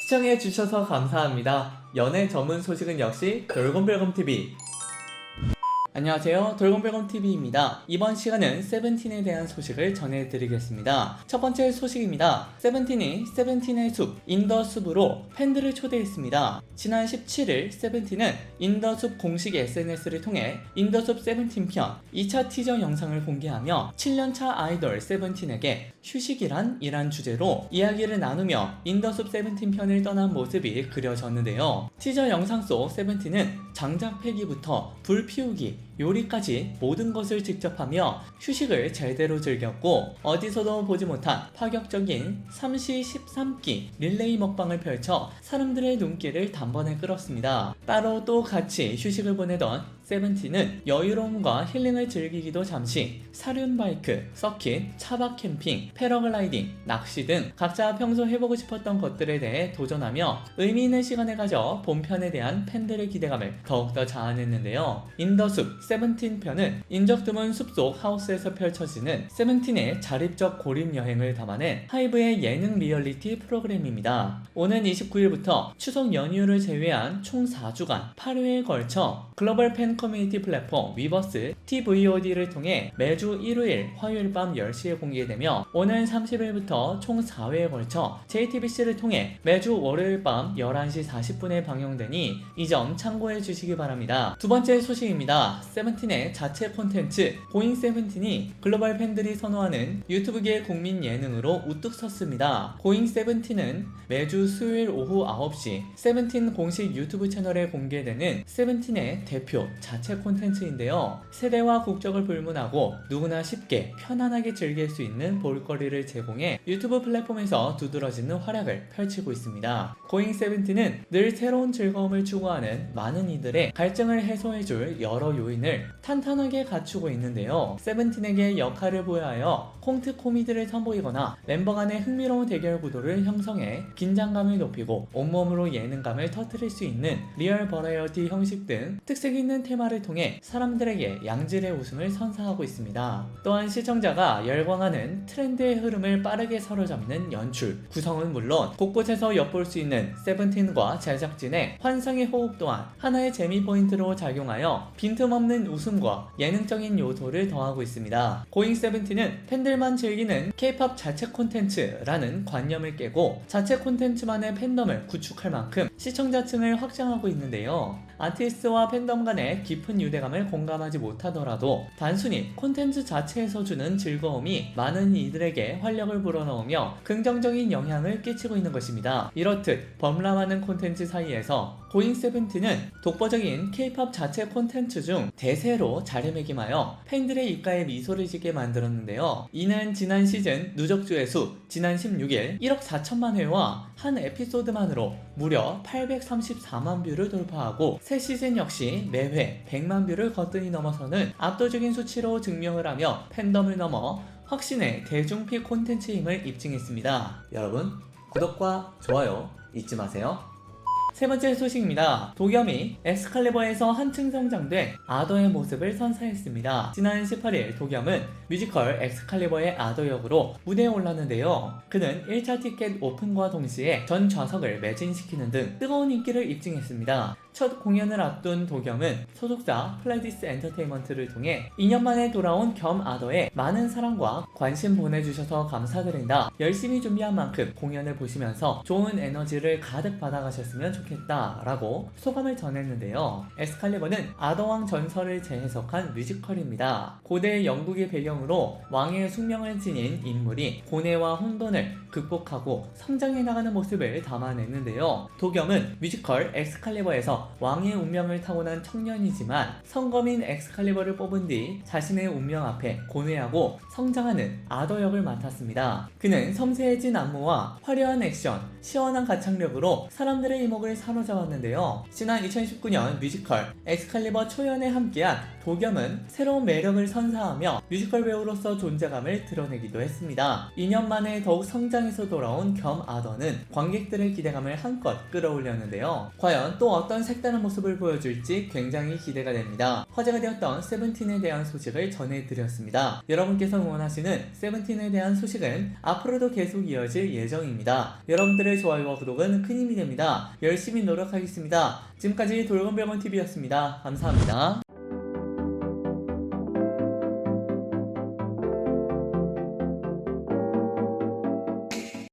시청해주셔서 감사합니다. 연애 전문 소식은 역시 돌곰별곰TV. 안녕하세요, 돌곰별곰TV입니다. 이번 시간은 세븐틴에 대한 소식을 전해드리겠습니다. 첫 번째 소식입니다. 세븐틴이 세븐틴의 숲, 인더숲으로 팬들을 초대했습니다. 지난 17일 세븐틴은 인더숲 공식 SNS를 통해 인더숲 세븐틴 편 2차 티저 영상을 공개하며 7년차 아이돌 세븐틴에게 휴식이란 이란 주제로 이야기를 나누며 인더숲 세븐틴 편을 떠난 모습이 그려졌는데요. 티저 영상 속 세븐틴은 장작 패기부터 불 피우기, 요리까지 모든 것을 직접 하며 휴식을 제대로 즐겼고, 어디서도 보지 못한 파격적인 3시 13끼 릴레이 먹방을 펼쳐 사람들의 눈길을 단번에 끌었습니다. 따로 또 같이 휴식을 보내던 세븐틴은 여유로움과 힐링을 즐기기도 잠시 사륜 바이크, 서킷, 차박 캠핑, 패러글라이딩, 낚시 등 각자 평소 해보고 싶었던 것들에 대해 도전하며 의미 있는 시간을 가져 본편에 대한 팬들의 기대감을 더욱더 자아냈는데요. 인더숲 세븐틴 편은 인적 드문 숲속 하우스에서 펼쳐지는 세븐틴의 자립적 고립 여행을 담아낸 하이브의 예능 리얼리티 프로그램입니다. 오는 29일부터 추석 연휴를 제외한 총 4주간 8회에 걸쳐 글로벌 팬 커뮤니티 플랫폼 위버스 TVOD를 통해 매주 일요일, 화요일 밤 10시에 공개되며 오는 30일부터 총 4회에 걸쳐 JTBC를 통해 매주 월요일 밤 11시 40분에 방영되니 이 점 참고해 주시기 바랍니다. 두 번째 소식입니다. 세븐틴의 자체 콘텐츠 고잉 세븐틴이 글로벌 팬들이 선호하는 유튜브계 국민 예능으로 우뚝 섰습니다. 고잉 세븐틴은 매주 수요일 오후 9시 세븐틴 공식 유튜브 채널에 공개되는 세븐틴의 대표 자체 콘텐츠인데요. 세대와 국적을 불문하고 누구나 쉽게 편안하게 즐길 수 있는 볼거리를 제공해 유튜브 플랫폼에서 두드러지는 활약을 펼치고 있습니다. 고잉 세븐틴은 늘 새로운 즐거움을 추구하는 많은 이들의 갈증을 해소해줄 여러 요인을 탄탄하게 갖추고 있는데요. 세븐틴에게 역할을 부여하여 콩트 코미디를 선보이거나 멤버 간의 흥미로운 대결 구도를 형성해 긴장감을 높이고 온몸으로 예능감을 터뜨릴 수 있는 리얼 버라이어티 형식 등 특색 있는 테마를 통해 사람들에게 양질의 웃음을 선사하고 있습니다. 또한 시청자가 열광하는 트렌드의 흐름을 빠르게 사로잡는 연출, 구성은 물론 곳곳에서 엿볼 수 있는 세븐틴과 제작진의 환상의 호흡 또한 하나의 재미 포인트로 작용하여 빈틈없는 웃음과 예능적인 요소를 더하고 있습니다. 고잉 세븐틴은 팬들만 즐기는 K-POP 자체 콘텐츠라는 관념을 깨고 자체 콘텐츠만의 팬덤을 구축할 만큼 시청자층을 확장하고 있는데요. 아티스트와 팬덤 간의 깊은 유대감을 공감하지 못하더라도 단순히 콘텐츠 자체에서 주는 즐거움이 많은 이들에게 활력을 불어넣으며 긍정적인 영향을 끼치고 있는 것입니다. 이렇듯 범람하는 콘텐츠 사이에서 고잉 세븐틴은 독보적인 K-POP 자체 콘텐츠 중 대세로 자리매김하여 팬들의 입가에 미소를 짓게 만들었는데요. 이는 지난 시즌 누적조회 수 지난 16일 1억 4천만 회와 한 에피소드만으로 무려 834만 뷰를 돌파하고 새 시즌 역시 매회 100만 뷰를 거뜬히 넘어서는 압도적인 수치로 증명을 하며 팬덤을 넘어 확신의 대중픽 콘텐츠의 힘을 입증했습니다. 여러분, 구독과 좋아요 잊지 마세요. 세 번째 소식입니다. 도겸이 엑스칼리버에서 한층 성장된 아더의 모습을 선사했습니다. 지난 18일 도겸은 뮤지컬 엑스칼리버의 아더 역으로 무대에 올랐는데요. 그는 1차 티켓 오픈과 동시에 전 좌석을 매진시키는 등 뜨거운 인기를 입증했습니다. 첫 공연을 앞둔 도겸은 소속사 플레디스 엔터테인먼트를 통해 2년 만에 돌아온 겸 아더에 많은 사랑과 관심 보내주셔서 감사드린다. 열심히 준비한 만큼 공연을 보시면서 좋은 에너지를 가득 받아가셨으면 좋겠다 라고 소감을 전했는데요. 엑스칼리버는 아더왕 전설을 재해석한 뮤지컬입니다. 고대 영국의 배경으로 왕의 숙명을 지닌 인물이 고뇌와 혼돈을 극복하고 성장해 나가는 모습을 담아냈는데요. 도겸은 뮤지컬 엑스칼리버에서 왕의 운명을 타고난 청년이지만 성검인 엑스칼리버를 뽑은 뒤 자신의 운명 앞에 고뇌하고 성장하는 아더 역을 맡았습니다. 그는 섬세해진 안무와 화려한 액션, 시원한 가창력으로 사람들의 이목을 사로잡았는데요. 지난 2019년 뮤지컬 엑스칼리버 초연에 함께한 도겸은 새로운 매력을 선사하며 뮤지컬 배우로서 존재감을 드러내기도 했습니다. 2년 만에 더욱 성장해서 돌아온 겸 아더는 관객들의 기대감을 한껏 끌어올렸는데요. 과연 또 어떤 색다른 모습을 보여줄지 굉장히 기대가 됩니다. 화제가 되었던 세븐틴에 대한 소식을 전해드렸습니다. 여러분께서 응원하시는 세븐틴에 대한 소식은 앞으로도 계속 이어질 예정입니다. 여러분들의 좋아요와 구독은 큰 힘이 됩니다. 열심히 노력하겠습니다. 지금까지 돌곰별몬TV였습니다. 감사합니다.